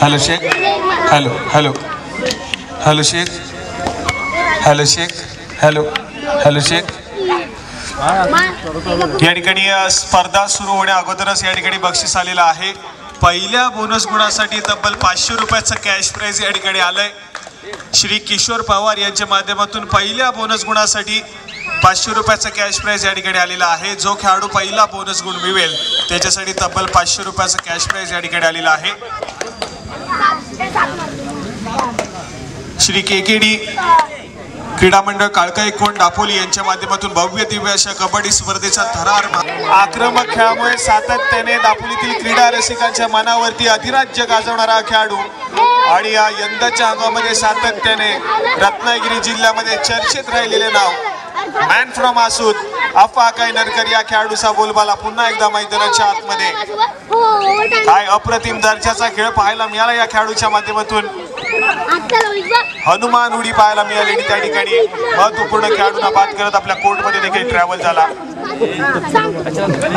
Hello Shaikh, hello hello hello Shaikh, hello Shaikh, hello hello Shaikh. या ठिकाणी स्पर्धा सुरू होण्या अगोदरच या ठिकाणी बक्षीस आलेलं आहे। पहिल्या बोनस गुणासाठी तब्बल 500 रुपयाचं कॅश प्राइज या ठिकाणी आलंय। श्री किशोर पवार यांच्या माध्यमातून पहिल्या बोनस गुणासाठी 500 रुपयाचा कॅश प्राइज या ठिकाणी आलेला आहे। जो खेळाडू पहिला बोनस गुण मिळवेल त्याच्यासाठी तब्बल 500 रुपयाचा कॅश प्राइज या ठिकाणी आलेला आहे। श्री केकेडी क्रीडा मंडळ काळकाईकोंड दापोली यांच्या माध्यमातून भव्य दिव्य अशा कबड्डी स्पर्धेचा थरार आक्रमक खेळामुळे सातत्याने दापोलीतील क्रीडा रसिकांच्या मनावरती अधिराज्य गाजवणारा खेळाडू आणि या यंदाच्या अंगामध्ये सातत्याने रत्नागिरी जिल्ह्यामध्ये चर्चेत राहिलेले नाव मॅन फ्रॉम आसूद अफा कायनरकर या खेळाडूचा बोलबाला पुन्हा एकदा मैदानाच्या आतमध्ये। काय अप्रतिम दर्जाचा खेळ पाहायला मिळाला या खेळाडूच्या माध्यमातून। हनुमान उडी पाहायला मिळाली त्या ठिकाणी महत्वपूर्ण खेळाडूंना बाद करत आपल्या कोर्टमध्ये देखील ट्रॅव्हल झाला।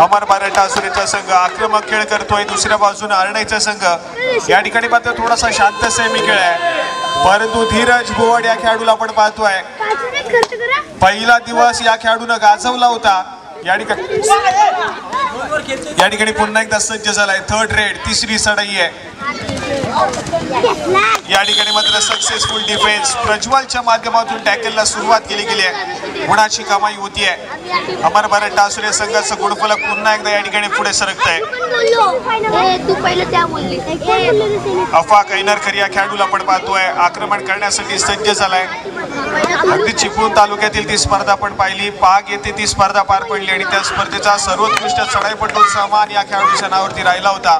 अमर मराठा असुरेचा संघ आक्रमक खेळ करतोय। दुसऱ्या बाजूने अरणाईचा संघ या ठिकाणी मात्र थोडासा शांत सेमी खेळ आहे, परंतु धीरज बोवड या खेळाडूला आपण पाहतोय पहिला दिवस या खेळाडूने गाजवला होता। या ठिकाणी पुन्हा एकदा सज्ज झालाय। थर्ड रेड तिसरी सडाई आहे या ठिकाणी मात्र सक्सेसफुल डिफेन्स प्रज्वलच्या माध्यमातून टॅकलला सुरुवात केली गेली आहे। गुणाची कमाई होती आहे। अमर मराठा असुरे संघाचं गुणफलक पुन्हा एकदा या ठिकाणी पुढे सरकत आहे। अफा कायनरकर या खेळाडूला आपण पाहतोय आक्रमण करण्यासाठी सज्ज झालाय। अगदी चिपळूण तालुक्यातील ती स्पर्धा आपण पाहिली, पाग येथे ती स्पर्धा पार पडली आणि त्या स्पर्धेचा सर्वोत्कृष्ट चढाईपटू सन्मान या खेळाडूच्या नावावरती राहिला होता।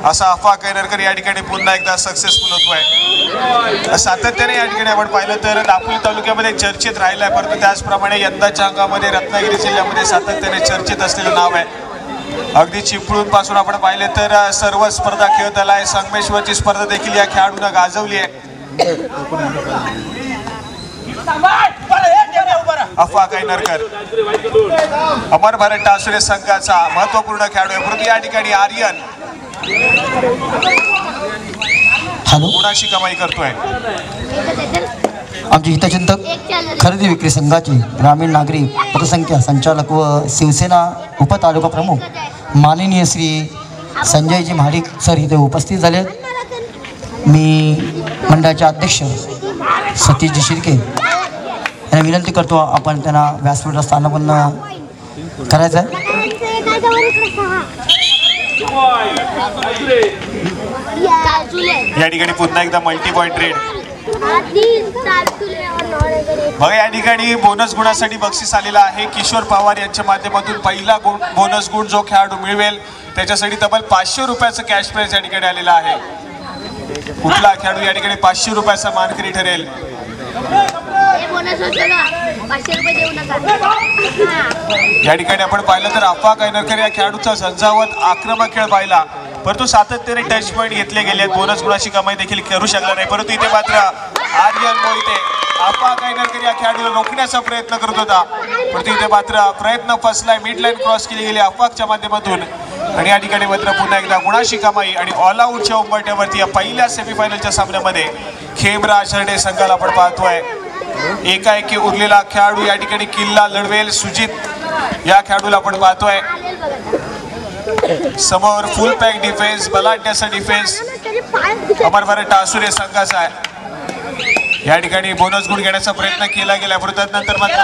असा अफा कायनरकर या ठिकाणी पुन्हा एकदा सक्सेसफुल होतोय। सातत्याने या ठिकाणी आपण पाहिलं तर दापोली तालुक्यामध्ये चर्चेत राहिलाय, परंतु त्याचप्रमाणे यंदाच्या अंगामध्ये रत्नागिरी जिल्ह्यामध्ये सातत्याने चर्चेत असलेलं नाव आहे। अगदी चिपळूण पासून आपण पाहिले तर सर्व स्पर्धा खेळत आलाय। संगमेश्वरची स्पर्धा देखील या खेळाडूंना गाजवली आहे। अफा कायनरकर अमर मराठा असुरे संघाचा महत्वपूर्ण खेळाडू आहे, परंतु या ठिकाणी आर्यन गुणाची कमाई करतोय। आमचे हितचिंतक खरेदी विक्री संघाचे ग्रामीण नागरिक पतसंख्या संचालक व शिवसेना उपतालुका प्रमुख माननीय श्री संजयजी महाडिक सर इथे उपस्थित झालेत। मी मंडळाचे अध्यक्ष सतीशजी शिर्के यांना विनंती करतो आपण त्यांना व्यासपीठावर स्थानापन्न करायचं आहे। या ठिकाणी पुन्हा एकदा मल्टी पॉइंट रेड बघा। या ठिकाणी बोनस गुणासाठी बक्षीस आलेला आहे। किशोर पवार यांच्या माध्यमातून पहिला बोनस गुण जो खेळाडू मिळवेल त्याच्यासाठी तब्बल 500 रुपयाचं कॅश प्राइज या ठिकाणी आलेला आहे। कुठला खेळाडू या ठिकाणी 500 रुपयाचा मानकरी ठरेल या ठिकाणी आपण पाहिलं तर अफा कायनरकर या खेळाडूचा झंझावत आक्रमक खेळ पाहिला, परंतु सातत्याने टच पॉइंट घेतले गेले। बोनस गुणाची कमाई देखील करू शकला नाही, परंतु इथे मात्र आर्यन मोहिते अफा कायनरकर या खेळाडूला रोखण्याचा प्रयत्न करत होता, परंतु इथे मात्र प्रयत्न फसलाय। मिड लाईन क्रॉस केली गेली अफाच्या माध्यमातून आणि या ठिकाणी मात्र पुन्हा एकदा गुणाची कमाई आणि ऑल आउटच्या उंबरठ्यावरती या पहिल्या सेमीफायनलच्या सामन्यामध्ये खेमराज हरडे संघाला आपण पाहतोय। एकाएकी उरलेला खेळाडू या ठिकाणी किल्ला लढवेल सुजित या खेळाडूला आपण पाहतोय। समोर फुल पॅक डिफेन्स बलाढ्याचा डिफेन्स अमर मराठा असुरे संघाचा आहे। या ठिकाणी बोनस गुण घेण्याचा प्रयत्न केला गेला, परंतु त्यानंतर मात्र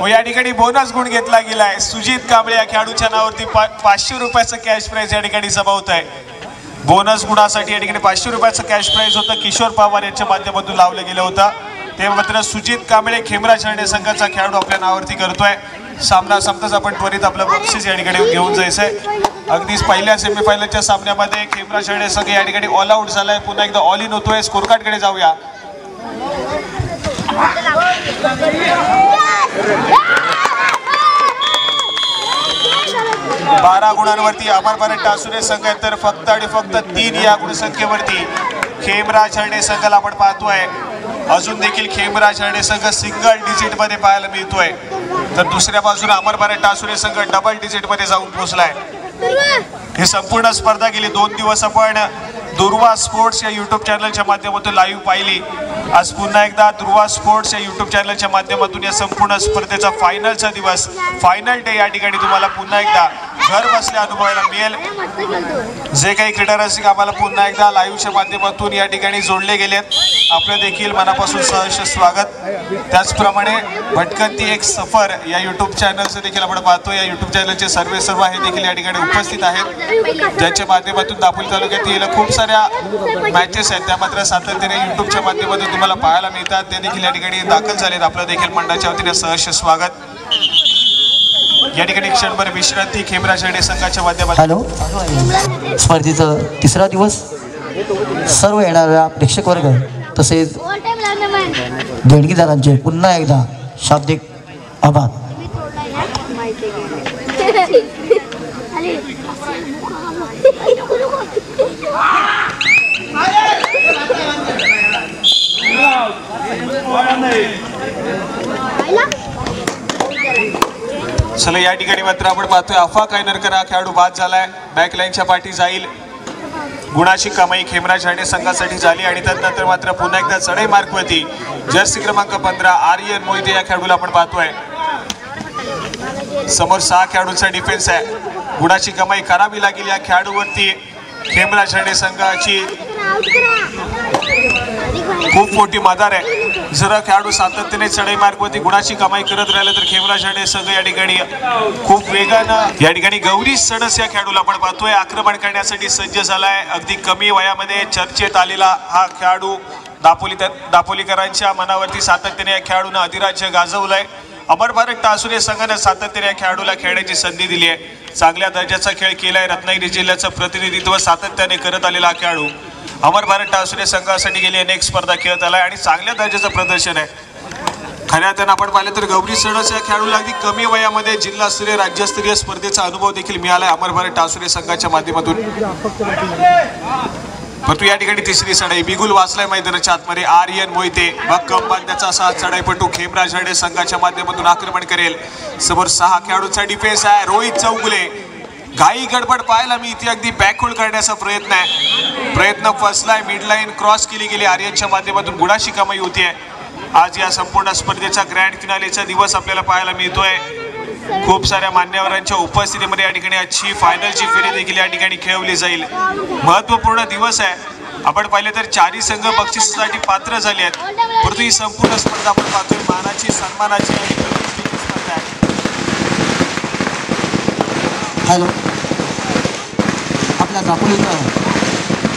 या ठिकाणी बोनस गुण घेतला गेलाय। सुजित कांबळे या खेळाडूच्या नावावरती 500 रुपयाचं कॅश प्राइज या ठिकाणी जमा होत आहे। बोनस गुणासाठी या ठिकाणी 500 रुपयाचं कॅश प्राइज होतं, किशोर पवार यांच्या माध्यमातून लावलं गेलं होतं। ते मात्र सुजित कांबळे खेमराज हरडे संघाचा खेळाडू आपल्या नावावरती करतोय। सामना संपताच आपण त्वरित आपलं बक्षीस या ठिकाणी घेऊन जायचंय। अगदीच पहिल्या सेमीफायनलच्या सामन्यामध्ये खेमराज हरडे संघ या ठिकाणी ऑल आउट झालाय, पुन्हा एकदा ऑल इन होतोय। स्कोर कार्ड कडे जाऊया। 12 गुणांवरती अमर मराठा असुरे संघ आहे, तर फक्त आणि फक्त 3 या गुणसंख्येवरती खेमराज हरडे संघाला आपण पाहतोय। अजून देखील खेमराज हरडे संघ सिंगल डिजिट मध्ये पाहायला मिळतोय, तर दुसऱ्या बाजूला अमर मराठा असुरे संघ डबल डिजिट मध्ये जाऊन पोहोचलाय। ही संपूर्ण स्पर्धा गेली 2 दिवस आपण दुर्वा स्पोर्ट्स या यूट्यूब चॅनलच्या माध्यमातून लाईव्ह पाहिली. आज पुन्हा एकदा दुर्वा स्पोर्ट्स या यूट्यूब चॅनलच्या माध्यमातून या संपूर्ण स्पर्धेचा फायनलचा दिवस, फायनल डे या ठिकाणी तुम्हाला पुन्हा एकदा घर बसल्या अनुभवायला मिळेल. जे काही क्रीडा रसिक आम्हाला पुन्हा एकदा लाईव्हच्या माध्यमातून या ठिकाणी जोडले गेलेत, आपलं देखील मनापासून सहर्ष स्वागत. त्याचप्रमाणे भटकंती एक सफर या यूट्यूब चॅनलचं देखील आपण पाहतो. या यूट्यूब चॅनलचे सर्व हे देखील या ठिकाणी उपस्थित आहेत, ज्याच्या माध्यमातून दापोली तालुक्यातील खूप साऱ्या मॅचेस आहेत त्या मात्र सातत्याने यूट्यूबच्या माध्यमातून तुम्हाला पाहायला मिळतात. ते देखील या ठिकाणी दाखल झालेत. आपलं देखील मंडळाच्या वतीने सहर्ष स्वागत. या ठिकाणी क्षणभर विश्रांती खेमराज रेडे संघाच्या माध्यमातून. हॅलो, स्पर्धेचा तिसरा दिवस. सर्व येणाऱ्या प्रेक्षक वर्ग तसेच देणगीदारांचे पुन्हा एकदा शाब्दिक आभार. चला या ठिकाणी मात्र आपण पाहतोय अफा कायनरकर हा खेळाडू बाद झालाय. बॅकलाईनच्या पाठी जाईल. गुणाची कमाई खेमराज रेडे संघासाठी झाली आणि त्यानंतर मात्र पुन्हा एकदा चढाई मार्कवरती जर्सी क्रमांक 15 आर्यन मोहिते या खेळाडूला आपण पाहतोय. समोर 6 खेळाडूंचा डिफेन्स आहे. गुणाची कमाई करावी लागेल या खेळाडूवरती. खेमराज रेडे संघाची खूप मोठी मदार आहे. जर खेळाडू सातत्याने चढाई मार्गवरती गुणाची कमाई करत राहिलं तर खेमराज रेडे संघ या ठिकाणी खूप वेगानं या ठिकाणी गौरी सडस या खेळाडूला आपण पाहतोय आक्रमण करण्यासाठी सज्ज झालाय. अगदी कमी वयामध्ये चर्चेत आलेला हा खेळाडू दापोलीकरांच्या मनावरती सातत्याने या खेळाडूनं अधिराज्य गाजवलंय. अमर भारत टासुरे संघानं सातत्याने या खेळाडूला खेळण्याची संधी दिली आहे. चांगल्या दर्जाचा खेळ केलाय. रत्नागिरी जिल्ह्याचं प्रतिनिधित्व सातत्याने करत आलेला खेळाडू अमर भारत टासुरे संघासाठी गेली अनेक स्पर्धा खेळत आलाय आणि चांगल्या दर्जाचं प्रदर्शन आहे. खऱ्या अर्थानं आपण पाहिलं तर गौरी सडस या खेळाडूला अगदी कमी वयामध्ये जिल्हास्तरीय राज्यस्तरीय स्पर्धेचा अनुभव देखील मिळालाय अमर भारत टासुरे संघाच्या माध्यमातून. परंतु या ठिकाणी तिसरी चढाई बिगुल वाचलाय मैदानाच्या आतमध्ये. आर्यन मोहिते भक्कम बांधण्याचा असा चढाईपटू खेमराज रेडे संघाच्या माध्यमातून आक्रमण करेल. समोर 6 खेळाडूंचा डिफेन्स आहे. रोहित चौगुले घाई गडबड पाहायला मी इथे अगदी बॅकहोल्ड करण्याचा प्रयत्न आहे. प्रयत्न फसलाय. मिड लाईन क्रॉस केली गेली. आर्यनच्या माध्यमातून गुणाची कमाई होतीये. आज या संपूर्ण स्पर्धेचा ग्रँड फिनालेचा दिवस आपल्याला पाहायला मिळतोय. खूप साऱ्या मान्यवरांच्या उपस्थितीमध्ये या ठिकाणी आजची फायनलची फेरी देखील या ठिकाणी खेळवली जाईल. महत्त्वपूर्ण दिवस आहे. आपण पाहिले तर 4ही संघ बक्षिसासाठी पात्र झाले आहेत. परंतु ही संपूर्ण स्पर्धा आपण पाहतोय मानाची सन्मानाची आणि प्रतिष्ठेची स्पर्धा आहे. हॅलो, आपल्या दापोलीचं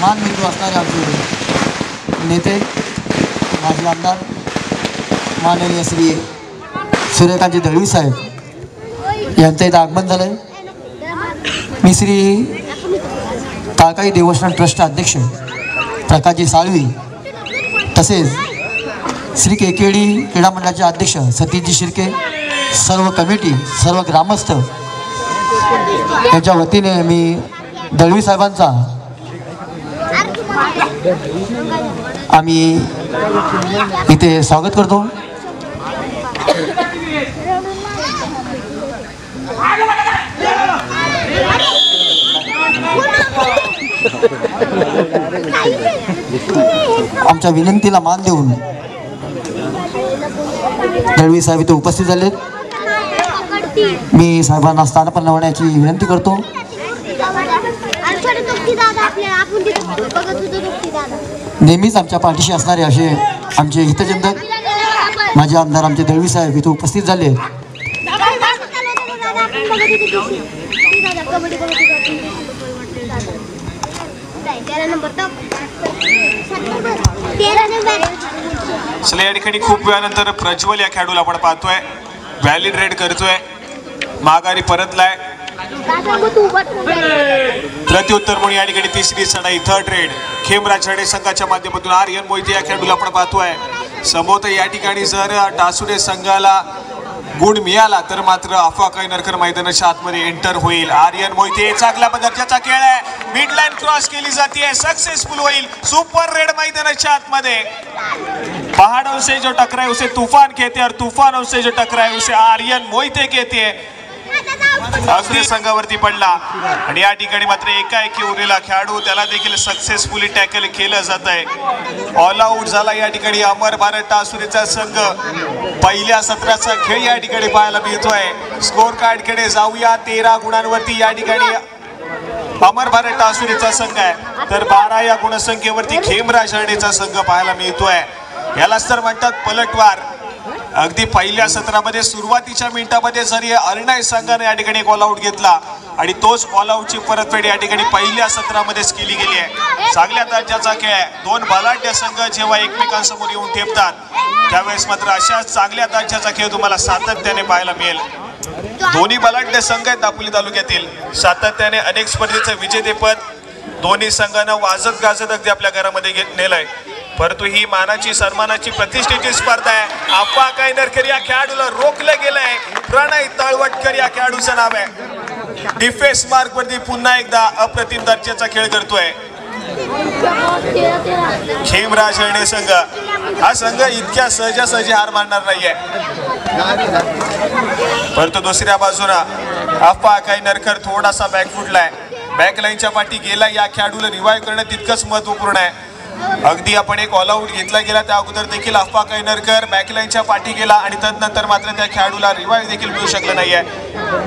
मानबिंदू असणारे आमचे नेते माजी आमदार माननीय श्री सूर्यकांतजी दळवी साहेब यांचं इथं आगमन झालंय. मी श्री काळकाई देवस्थान ट्रस्ट अध्यक्ष प्रकाशजी साळवी तसेच श्री केकेडी क्रीडा मंडळाचे अध्यक्ष सतीशजी शिर्के, सर्व कमिटी, सर्व ग्रामस्थ यांच्या वतीने मी दळवी साहेबांचा आम्ही इथे स्वागत करतो. आमच्या विनंतीला मान देऊन दळवी साहेब इथे उपस्थित झाले. मी साहेबांना स्थानापन्न होण्याची विनंती करतो. नेहमीच आमच्या पाठीशी असणारे असे आमचे हितचिंतक माझे आमदार आमचे दळवी साहेब इथे उपस्थित झाले. चला या ठिकाणी खूप वेळानंतर प्रज्वल या खेळाडूला आपण पाहतोय. व्हॅलिड रेड करतोय. माघारी परतलाय. प्रत्युत्तर म्हणून या ठिकाणी तिसरी चढाई थर्ड रेड खेमराज रेडे संघाच्या माध्यमातून आर्यन मोहिते या खेळाडूला आपण पाहतोय. संभवतः या ठिकाणी जर टासुरे संघाला गुण मिळाला तर मात्र अफवा कायनरकर मैदानाच्या आतमध्ये एंटर होईल. आर्यन मोहिते चांगल्या दर्जाचा खेळ आहे. मिड लाईन क्रॉस केली जाते. सक्सेसफुल होईल. सुपर रेड मैदानाच्या आतमध्ये. पहाड़ों से जो टकराए उसे तूफान कहते हैं और तूफानों से जो टकराए उसे आर्यन मोहिते कहते हैं. आसुरे संघावरती पडला आणि या ठिकाणी मात्र एकाएकी उरलेला खेळाडू त्याला देखील सक्सेसफुली टॅकल केलं जात आहे. ऑल आउट झाला या ठिकाणी अमर भारत आसुरेचा संघ. पहिल्या सत्राचा खेळ या ठिकाणी पाहायला मिळतोय. स्कोर कार्ड कडे जाऊया. 13 गुणांवरती या ठिकाणी अमर भारत आसुरेचा संघ आहे, तर 12 या गुणसंख्येवरती खेमराज हरणेचा संघ पाहायला मिळतोय. यालाच तर म्हणतात पलटवार. अगदी पहिल्या सत्रामध्ये सुरुवातीच्या मिनिटामध्ये जरी अरणाई संघाने या ठिकाणी ऑल आउट घेतला आणि तोच ऑल आउटची परतफेड या ठिकाणी पहिल्या सत्रामध्येच केली गेली आहे. चांगल्या दर्जाचा खेळ आहे. दोन बलाढ्य संघ जेव्हा एकमेकांसमोर येऊन ठेपतात त्यावेळेस मात्र अशा चांगल्या दर्जाचा खेळ तुम्हाला सातत्याने पाहायला मिळेल. दोन्ही बलाढ्य संघ आहेत दापोली तालुक्यातील. सातत्याने अनेक स्पर्धेचं विजेतेपद दोन्ही संघानं वाजत गाजत अगदी आपल्या घरामध्ये नेलंय. परंतु ही मानाची सन्मानाची प्रतिष्ठेची स्पर्धा आहे. आप्पा कायनरकर या खेळाडूला रोखलं गेलंय. प्रणय तळवटकर या खेळाडूचं नाव आहे. डिफेन्स मार्क वरती पुन्हा एकदा अप्रतिम दर्जाचा खेळ करतोय खेमराज हरणे संघ. हा संघ इतक्या सहजासहजी हार मानणार नाहीये. परंतु दुसऱ्या बाजूला आप्पा कायनरकर थोडासा बॅक फुटलाय. बॅकलाईनच्या पाठी गेला. या खेळाडूला रिवाईव्ह करणं तितकंच महत्वपूर्ण आहे. अगदी आपण एक ऑल आउट घेतला गेला त्या अगोदर देखील आप्पा कायनरकर बॅकलाईनच्या पाठी गेला आणि तदनंतर मात्र त्या खेळाडूला रिवाईव्ह देखील मिळू शकलं नाहीये.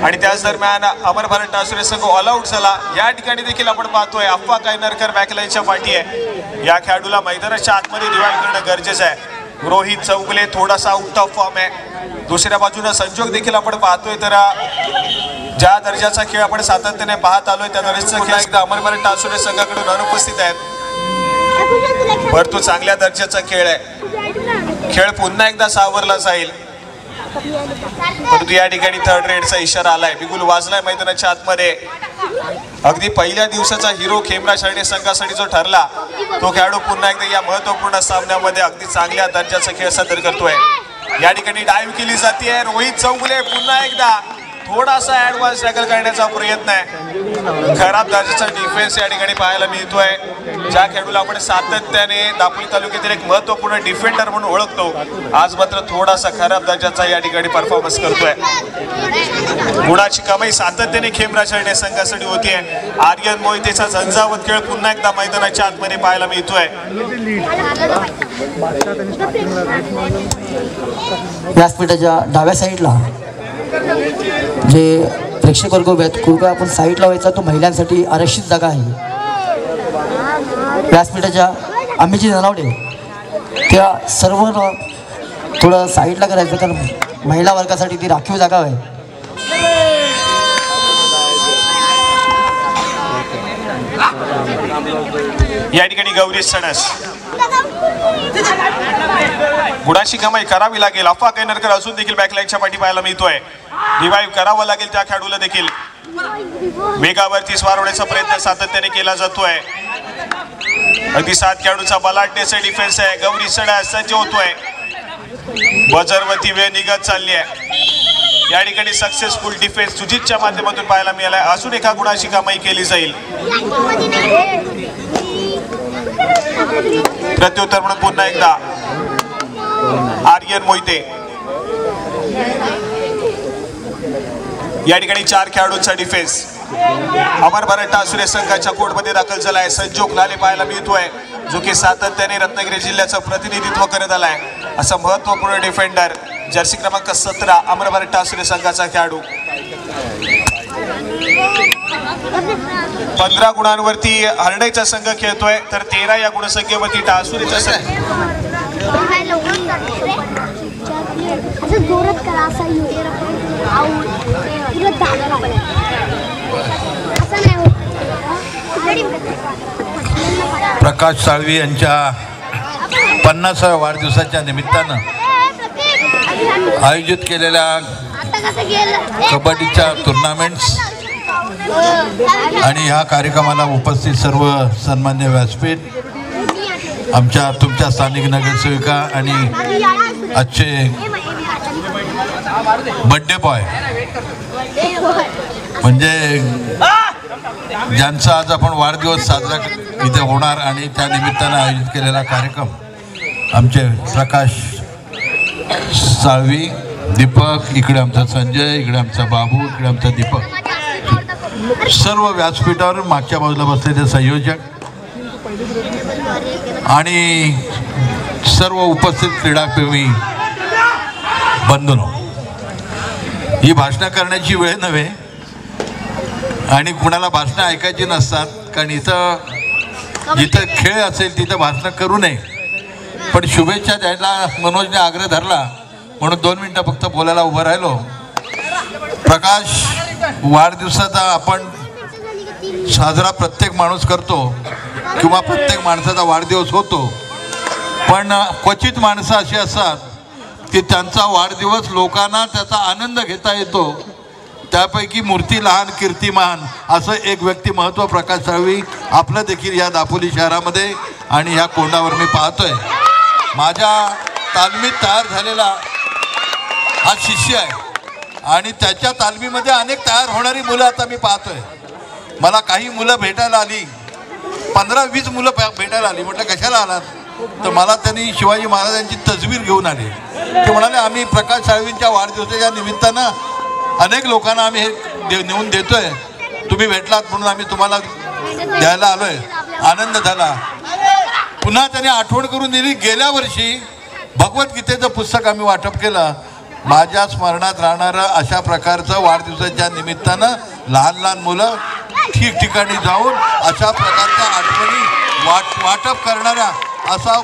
आणि त्याच दरम्यान अमर भारत आसुरे संघ ऑल आउट झाला. या ठिकाणी देखील आपण पाहतोय आप्पा कायनरकर बॅकलाईनच्या पाठी आहे. या खेळाडूला मैदानाच्या आतमध्ये रिवाईव्ह करणं गरजेचं आहे. रोहित चौगुले थोडासा आउट ऑफ फॉर्म आहे. दुसऱ्या बाजूला संजोग देखील आपण पाहतोय. तर ज्या दर्जाचा खेळ आपण सातत्याने पाहत आलोय त्या दर्जाचा खेळ एकदा अमर भारत आसुरे संघाकडून अनुपस्थित आहेत. परंतु चांगल्या दर्जाचा खेळ आहे. खेळ पुन्हा एकदा सावरला जाईल. परंतु या ठिकाणी थर्ड रेडचा इशारा आलाय. बिगुल वाजलाय मैदानाच्या आतमध्ये. अगदी पहिल्या दिवसाचा हिरो खेमराज हरणे संघासाठी जो ठरला तो खेळाडू पुन्हा एकदा या महत्वपूर्ण सामन्यामध्ये अगदी चांगल्या दर्जाचा खेळ सादर करतोय. या ठिकाणी डाईव्ह केली जाते. रोहित चौगुले पुन्हा एकदा थोडासा ऍडव्हान्स टॅकल करण्याचा प्रयत्न आहे. खराब दर्जाचा डिफेन्स या ठिकाणी पाहायला मिळतोय. ज्या खेळाडूला आपण सातत्याने दापोली तालुक्यातील एक महत्वपूर्ण डिफेंडर म्हणून ओळखतो आज मात्र थोडासा खराब दर्जाचा या ठिकाणी परफॉर्मन्स करतोय. गुणाची कमाई सातत्याने खेमराज हरणे संघासाठी होतीये. आर्यन मोहितेचा झंझावत खेळ पुन्हा एकदा मैदानाच्या आतमध्ये पाहायला मिळतोय. व्यासपीठाच्या डाव्या साईडला जे प्रेक्षक वर्ग उभे आहेत कृपया आपण साईडला व्हायचा. तो महिलांसाठी आरक्षित जागा आहे. व्यासपीठाच्या आम्ही जे जनावडे त्या सर्व थोडं साईडला करायचं कारण महिला वर्गासाठी ती राखीव जागा आहे. या ठिकाणी गौरी सणस गुणाची कमाई करावी लागेल. अफवा कायनरकर अजून देखील बॅकलाईनच्या पाठी पाहायला मिळतोय. रिवाईव्ह करावं लागेल त्या खेळाडूला देखील. वेगावरती स्वार होण्याचा प्रयत्न सातत्याने केला जातोय. अगदी 7 खेळाडूचा बलाढ्याचा डिफेन्स आहे. गौरी सणस सज्ज होतोय. बजरवरती वेळ निघत चालली आहे. या ठिकाणी सक्सेसफुल डिफेन्स सुजितच्या माध्यमातून पाहायला मिळालाय. अजून एका गुणाची कमाई केली जाईल. प्रत्युत्तर म्हणून पुन्हा एकदा आर्यन मोहिते. या ठिकाणी 4 खेळाडूंचा डिफेन्स अमर भारत आसुरे संघाच्या कोर्टमध्ये दाखल झालाय. संजोग लाले पाहायला मिळतोय जो की सातत्याने रत्नागिरी जिल्ह्याचं प्रतिनिधित्व करत आलाय. असा महत्वपूर्ण डिफेंडर जर्सी क्रमांक 17 अमर भारत आसुरे संघाचा खेळाडू. 15 गुणांवरती हरण्याचा संघ खेळतोय तर 13 या गुणसंख्येवरती टासुरेचा संघ. प्रकाश साळवी यांच्या 50व्या वाढदिवसाच्या निमित्तानं आयोजित केलेल्या कबड्डीच्या टुर्नामेंट्स आणि ह्या कार्यक्रमाला उपस्थित सर्व सन्मान्य व्यासपीठ, आमच्या तुमच्या स्थानिक नगरसेविका आणि आजचे बर्थडे बॉय म्हणजे ज्यांचा आज आपण वाढदिवस साजरा इथे होणार आणि त्या निमित्तानं आयोजित केलेला कार्यक्रम आमचे प्रकाश साळवी दीपक, इकडे आमचा संजय, इकडे आमचा बाबू, इकडे आमचा दीपक, सर्व व्यासपीठावर मागच्या बाजूला बसलेले संयोजक आणि सर्व उपस्थित क्रीडाप्रेमी बंधूंनो, ही भाषणं करण्याची वेळ नव्हे आणि कुणाला भाषणं ऐकायची नसतात, कारण जिथं खेळ असेल तिथं भाषणं करू नये. पण शुभेच्छा द्यायला मनोजने आग्रह धरला म्हणून 2 मिनटं फक्त बोलायला उभं राहिलो. प्रकाश, वाढदिवसाचा आपण साजरा प्रत्येक माणूस करतो किंवा प्रत्येक माणसाचा वाढदिवस होतो, पण क्वचित माणसं अशी असतात की त्यांचा वाढदिवस लोकांना त्याचा आनंद घेता येतो. त्यापैकी मूर्ती लहान कीर्तिमान असं एक व्यक्तिमत्व प्रकाश साळवी आपलं देखील या दापोली शहरामध्ये आणि ह्या कोंडावर मी पाहतोय. माझ्या तालमीत तयार झालेला हा शिष्य आहे आणि त्याच्या तालमीमध्ये अनेक तयार होणारी मुलं आता मी पाहतोय. मला काही मुलं भेटायला आली, 15-20 मुलं भेटायला आली. म्हटलं कशाला आलात? तर मला त्यांनी शिवाजी महाराजांची तस्वीर घेऊन आले. ते म्हणाले आम्ही प्रकाश साळवींच्या वाढदिवसाच्या निमित्तानं अनेक लोकांना आम्ही हे नेऊन देतोय, तुम्ही भेटलात म्हणून आम्ही तुम्हाला द्यायला आलोय. आनंद झाला. पुन्हा त्यांनी आठवण करून दिली, गेल्या वर्षी भगवद्गीतेचं पुस्तक आम्ही वाटप केलं. माझ्या स्मरणात राहणारं अशा प्रकारचं वाढदिवसाच्या निमित्तानं लहान लहान मुलं ठिकठिकाणी जाऊन अशा प्रकारच्या आठवणी वाटप करणाऱ्या असा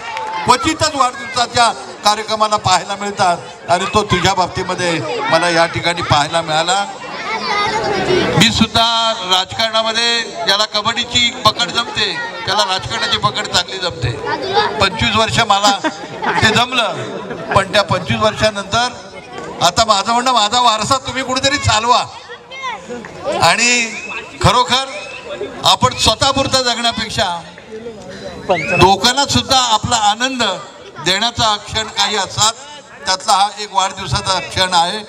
क्वचितच वाढदिवसाच्या कार्यक्रमाला पाहायला मिळतात आणि तो तुझ्या बाबतीमध्ये मला या ठिकाणी पाहायला मिळाला. मी सुद्धा राजकारणामध्ये ज्याला कबड्डीची पकड जमते त्याला राजकारणाची पकड चांगली जमते. 25 वर्ष मला ते जमलं, पण त्या 25 वर्षानंतर आता माझं म्हणणं, माझा वारसा तुम्ही कुठेतरी चालवा आणि खरोखर आपण स्वतःपुरतं जगण्यापेक्षा लोकांना सुद्धा आपला आनंद देण्याचा क्षण काही असतात. त्यातला हा एक वाढदिवसाचा क्षण आहे.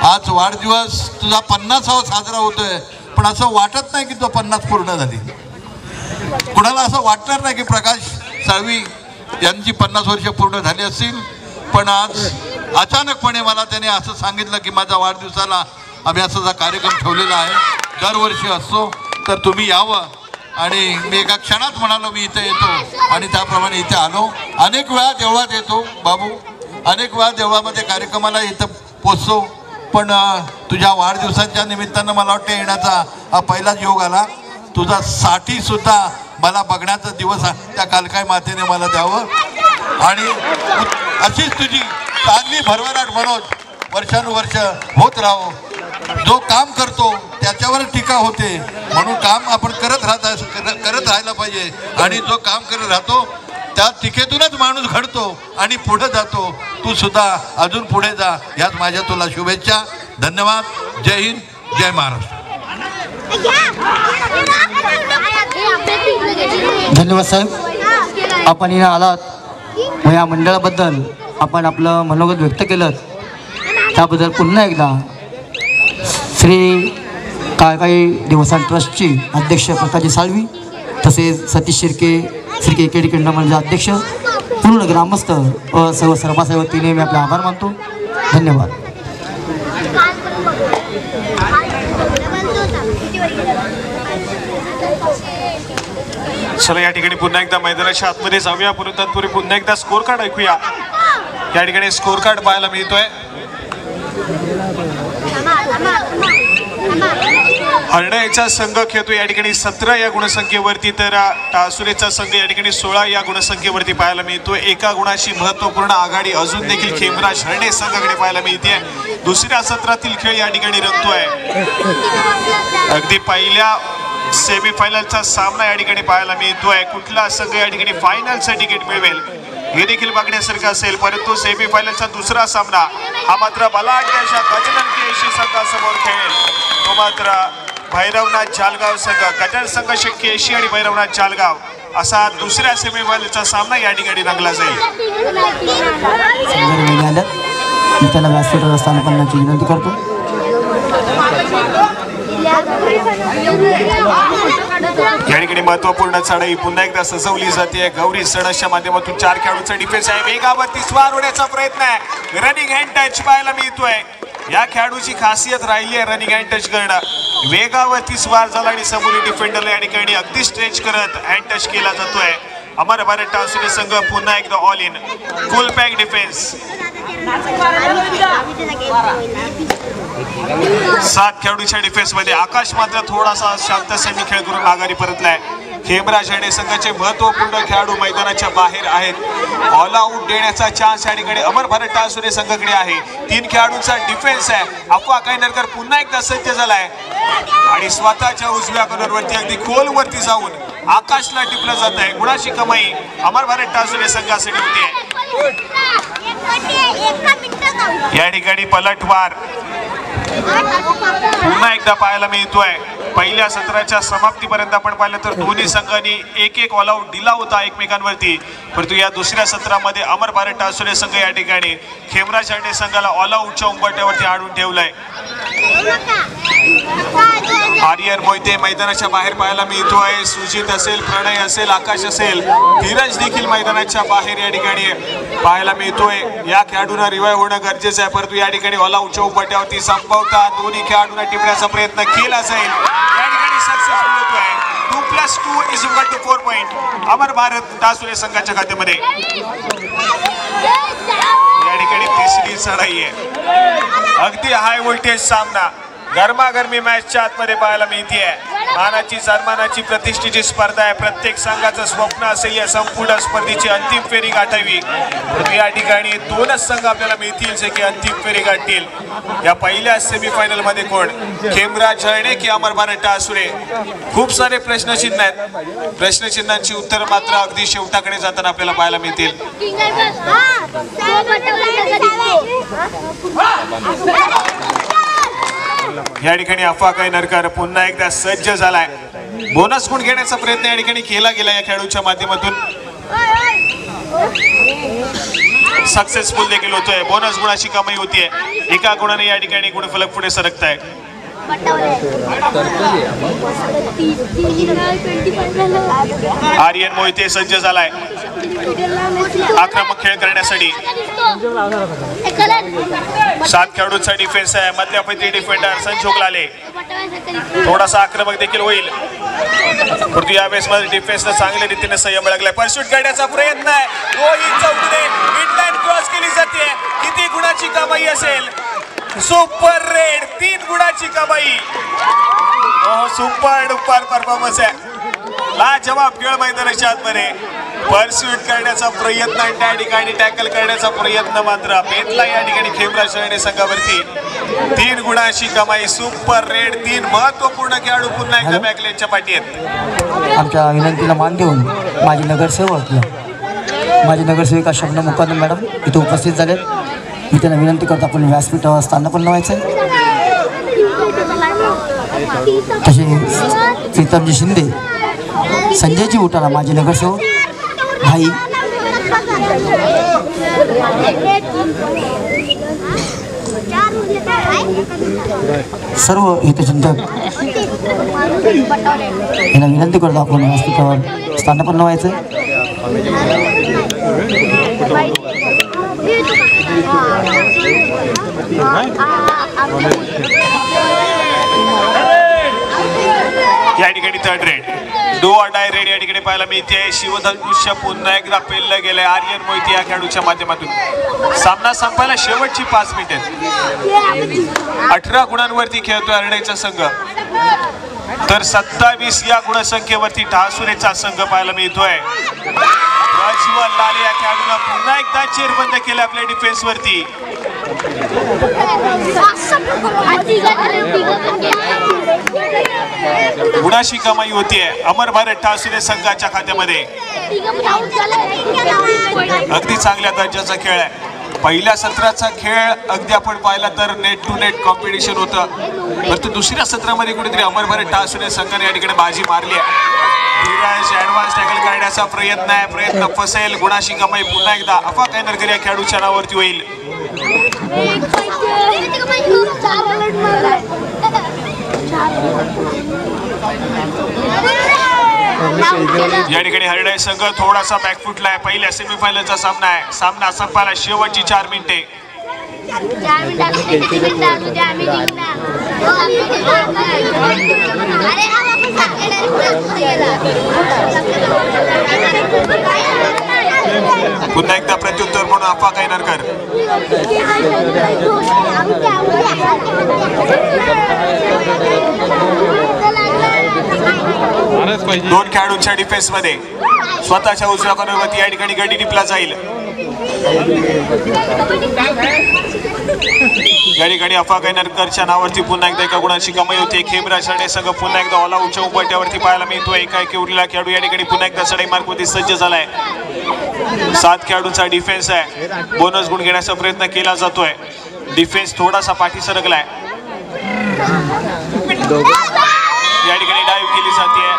आज वाढदिवस तुझा 50वा साजरा होतोय, पण असं वाटत नाही की तो 50 पूर्ण झाली. कुणाला असं वाटणार नाही की प्रकाश साळवी यांची 50 वर्ष पूर्ण झाली असतील. पण आज अचानकपणे मला त्याने असं सांगितलं की माझ्या वाढदिवसाला आम्ही असाचा कार्यक्रम ठेवलेला आहे, दरवर्षी असतो, तर तुम्ही यावं. आणि मी एका क्षणात म्हणालो मी इथे येतो आणि त्याप्रमाणे इथे आलो. अनेक वेळा देवळात येतो बाबू, अनेक वेळा देवळामध्ये कार्यक्रमाला इथं पोचतो, पण तुझ्या वाढदिवसाच्या निमित्तानं मला वाटतं येण्याचा हा पहिलाच योग आला. तुझा साठीसुद्धा मला बघण्याचा दिवस त्या कालकाय मातेने मला द्यावं आणि अशीच तुझी चांगली भरभराट मनोज वर्षानुवर्ष होत राहो. जो काम करतो त्याच्यावर टीका होते, म्हणून काम आपण करत राहायला पाहिजे आणि जो काम करत राहतो त्या टीकेतूनच माणूस घडतो आणि पुढे जातो. तू सुद्धा अजून पुढे जा, ह्याच माझ्या तुला शुभेच्छा. धन्यवाद. जय हिंद, जय महाराष्ट्र. धन्यवाद साहेब, आपण इथं आलात व या मंडळाबद्दल आपण आपलं मनोगत व्यक्त केलं, त्याबद्दल पुन्हा एकदा श्री काळकाई देवस्थान ट्रस्टची अध्यक्ष प्रकाशजी साळवी तसेच सतीश शिर्के केडी केंद्राचे अध्यक्ष, पूर्ण ग्रामस्थ व सर्व सभासद वतीने मी आपले आभार मानतो. धन्यवाद. चला या ठिकाणी पुन्हा एकदा मैदानाच्या आतमध्ये जाऊया, परंतु तत्पूर्वी पुन्हा एकदा स्कोर कार्ड ऐकूया. या ठिकाणी स्कोर कार्ड पाहायला मिळतोय. हरणाईचा संघ खेळतो या ठिकाणी 17 या गुणसंख्येवरती, तर टासुरेचा संघ या ठिकाणी 16 या गुणसंख्येवरती पाहायला मिळतोय. एका गुणाची महत्वपूर्ण आघाडी अजून देखील खेमराज हरणे संघाकडे पाहायला मिळते. दुसऱ्या सत्रातील खेळ या ठिकाणी रंगतोय. अगदी पहिल्या सेमीफायनलचा सामना या ठिकाणी पाहायला मिळतोय. कुठला संघ या ठिकाणी फायनलचं तिकीट मिळवेल हे देखील बघण्यासारखं असेल, परंतु सेमीफायनलचा दुसरा सामना हा मात्र बलाढ्य अशा गजानन केशी संघासमोर खेळेल. तो मात्र भैरवनाथ जालगाव संघ, गजानन संघ केशी आणि भैरवनाथ जालगाव असा दुसऱ्या सेमीफायनलचा सामना या ठिकाणी रंगला जाईल. त्याला व्यासपीठावर असताना पन्नाची विनंती करतो. या ठिकाणी महत्वपूर्ण चढाई पुन्हा एकदा सजवली जाते. गौरी सडसच्या माध्यमातून 4 खेळाडूंचा डिफेन्स आहे. वेगावरती स्वार होण्याचा प्रयत्न आहे. रनिंग हँड टच पाहायला मिळतोय. या खेळाडूची खासियत राहिली आहे रनिंग हँड टच करणं. वेगावरती स्वार झाला आणि समोरील डिफेंडरला या ठिकाणी अगदी स्ट्रेच करत हँड टच केला जातोय. अमर भारत टासुरे संघ पुन्हा एकदा all in full pack defence. 7 खेळाडूच्या डिफेन्स मध्ये आकाश मात्र थोडासा शांत सैनिक खेळ करून माघारी परतलाय. खेमराज झेंडे संघाचे महत्वपूर्ण खेळाडू मैदानाच्या बाहेर आहेत. ऑल आउट देण्याचा चान्स या ठिकाणी अमर भारत टासुरे संघाकडे आहे. 3 खेळाडूंचा डिफेन्स आहे. अफवा कायनरकर पुन्हा एकदा सज्ज झालाय आणि स्वतःच्या उजव्या कॉर्नरवरती अगदी खोलवरती जाऊन आकाशला टिपलं जात आहे. गुणाची कमाई अमर भारत टासुरे संघासाठी होते. या ठिकाणी पलटवार पुन्हा एकदा पाहायला मिळतोय. पहिल्या सत्राच्या समाप्तीपर्यंत आपण पाहिलं तर दोन्ही संघांनी एक ऑल आउट दिला होता एकमेकांवरती. परंतु या दुसऱ्या सत्रामध्ये अमर भारत टासुरे संघ या ठिकाणी खेमराज झेंडे संघाला ऑल आउटच्या उंबरठ्यावरती आणून ठेवलंय. आर्यन मोहिते मैदानाच्या बाहेर पाहायला मिळतोय. सुजित असेल, प्रणय असेल, आकाश असेल, धीरज देखील मैदानाच्या बाहेर या ठिकाणी पाहायला मिळतोय. या खेळाडूंना रिवाय होणं गरजेचं आहे. परंतु या ठिकाणी ऑल आउटच्या उंबरठ्यावरती संपवता दोन्ही खेळाडूंना टिपण्याचा प्रयत्न केला जाईल. या ठिकाणी सक्सेसफुल होतोय. 2+2 = 4 पॉइंट अमर भारत टासुरे संघाच्या खात्यामध्ये. या ठिकाणी तिसरी चढाई आहे. अगदी हाय व्होल्टेज सामना गरमागरमी मॅचच्या आतमध्ये पाहायला मिळतेय. मानाची सन्मानाची प्रतिष्ठेची स्पर्धा आहे. प्रत्येक संघाचं स्वप्न असेल या संपूर्ण स्पर्धेची अंतिम फेरी गाठावी. या ठिकाणी 2च संघ आपल्याला मिळतील जे की अंतिम फेरी गाठतील. या पहिल्या सेमीफायनल मध्ये कोण, खेमराज झेंडे की अमर भारत टासुरे? खूप सारे प्रश्नचिन्ह आहेत. प्रश्नचिन्हांची उत्तर मात्र अगदी शेवटाकडे जाताना आपल्याला पाहायला मिळतील. या ठिकाणी अफवा कायनरकर पुन्हा एकदा सज्ज झालाय. बोनस गुण घेण्याचा प्रयत्न या ठिकाणी केला गेला. या खेळाडूच्या माध्यमातून सक्सेसफुल देखील होतोय. बोनस गुणाची कमाई होतीये. एका गुणाने या ठिकाणी गुणफलक पुढे सरकताय. आर्यन मोहिते सज्ज झालाय आक्रमक खेळ करण्यासाठी. 7 खेळाडूंचा डिफेन्स आहे. मधल्यापैकी डिफेंडर संजोग लाले थोडासा आक्रमक देखील होईल. परंतु यावेळेस मध्ये डिफेन्सनं चांगल्या रीतीने संयम बाळगलाय. परशूट करण्याचा प्रयत्न आहे. रोहित चौगुले मिडलाईन क्रॉस केली जाते. किती गुणाची कमाई असेल? सुपर रेड 3 गुणाची कमाई. सुपर डुपर परफॉर्मन्स आहे. लाजवाब खेळ मैदानाच्या आतमध्ये. परस्यूट करण्याचा प्रयत्न आणि त्या ठिकाणी टॅकल करण्याचा प्रयत्न मात्र बेतला या ठिकाणी खेमराज झेंडे संघावरती. 3 गुणाची कमाई. सुपर रेड 3 महत्वपूर्ण खेळाडू पुन्हा एकदा बॅकलाईनच्या पाठी आहेत. आमच्या विनंतीला मान देऊन माझी नगरसेविका शबनम मुकादम मॅडम इथे उपस्थित झालेत. मी त्यांना विनंती करतो आपण व्यासपीठावर स्थानपन्न व्हायचं आहे. तसे प्रीतमजी शिंदे, संजयजी उटाला माजी नगरसेवक, भाई सर्व हितचिंतक यांना विनंती करतो आपण व्यासपीठावर स्थानपन्न व्हायचं. या ठिकाणी 3rd रेड डो ऑर डाय रेड या ठिकाणी पाहायला मिळते. शिवधनुष्य पुन्हा एकदा पेललं गेलंय आर्यन मोहिते या खेळाडूच्या माध्यमातून. सामना संपायला शेवटची 5 मिनिटे. 18 गुणांवरती खेळतोय हरण्याचा संघ, तर 27 या गुणसंख्येवरती टासुरेचा संघ पाहायला मिळतोय. प्रज्वल लाले या खेळाडूला पुन्हा एकदा चेरबंद केलं आपल्या डिफेन्स वरती. गुणाची कमाई होतीये अमर भारत टासुरे संघाच्या खात्यामध्ये. अगदी चांगल्या दर्जाचा खेळ आहे. पहिल्या सत्राचा खेळ अगदी आपण पाहिला तर नेट टू नेट कॉम्पिटिशन होतं. परंतु दुसऱ्या सत्रामध्ये कुठेतरी अमर भारत टासुरे संघाने या ठिकाणी बाजी मारली आहे. धीरज ऍडव्हान्स टॅकल करण्याचा प्रयत्न आहे. प्रयत्न फसेल. गुणाची कमाई पुन्हा एकदा अफवा कायनरकर या खेळाडूच्या नावावरती होईल. या ठिकाणी हरणाई संघ थोडासा बॅकफुटला आहे. पहिल्या सेमीफायनलचा सामना आहे. सामना संपायला शेवटची 4 मिनिटे. पुन्हा एकदा प्रत्युत्तर म्हणून अफवा कैनरकर. दोन खेळाडूंच्या डिफेन्स मध्ये स्वतःच्या उजव्या कॉर्नरवरती या ठिकाणी गडी टिपला जाईल. या ठिकाणी अफवा कैनरकरच्या नावावरती पुन्हा एकदा एका गुणाची कमाई होते. खेमराज शर्टे संघ पुन्हा एकदा ऑल आउटच्या उंबरठ्यावरती पाहायला मिळतोय. एका उरलेला खेळाडू या ठिकाणी पुन्हा एकदा चढाई मार्कवरती सज्ज झालाय. 7 खेळाडूंचा डिफेन्स आहे. बोनस गुण घेण्याचा प्रयत्न केला जातोय. डिफेन्स थोडासा पाठी सरकलाय. या ठिकाणी डाईव्ह केली जाते.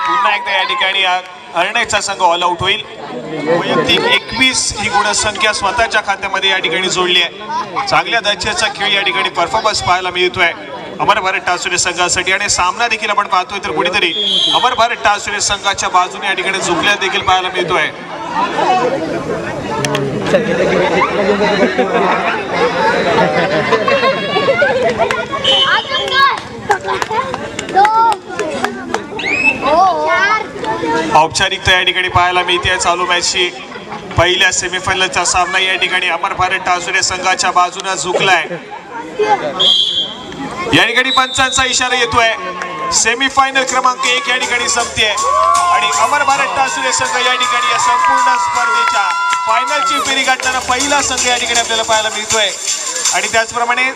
पुन्हा एकदा या ठिकाणी हरण्याचा संघ ऑल आउट होईल. वैयक्तिक 21 ही गुणसंख्या स्वतःच्या खात्यामध्ये या ठिकाणी जोडली आहे. चांगल्या दर्जाचा खेळ या ठिकाणी परफॉर्मन्स पाहायला मिळतोय अमर भारत टासुरे संघासाठी. आणि सामना देखील आपण पाहतोय तर कुठेतरी अमर भारत टासुरे संघाच्या बाजूने या ठिकाणी झुकल्या देखील पाहायला मिळतोय. औपचारिकता या ठिकाणी पाहायला मिळते चालू मॅचची. पहिल्या सेमीफायनलचा सामना या ठिकाणी अमर भारत टासुरे संघाच्या बाजूने झुकलाय. या ठिकाणी पंचांचा इशारा येतोय. सेमीफायनल क्रमांक 1 या ठिकाणी संपते आणि अमर भारत टासुरे संघ या ठिकाणी या संपूर्ण स्पर्धेच्या फायनलची फेरी गाठणारा पहिला संघ या ठिकाणी आपल्याला पाहायला मिळतोय. आणि त्याचप्रमाणे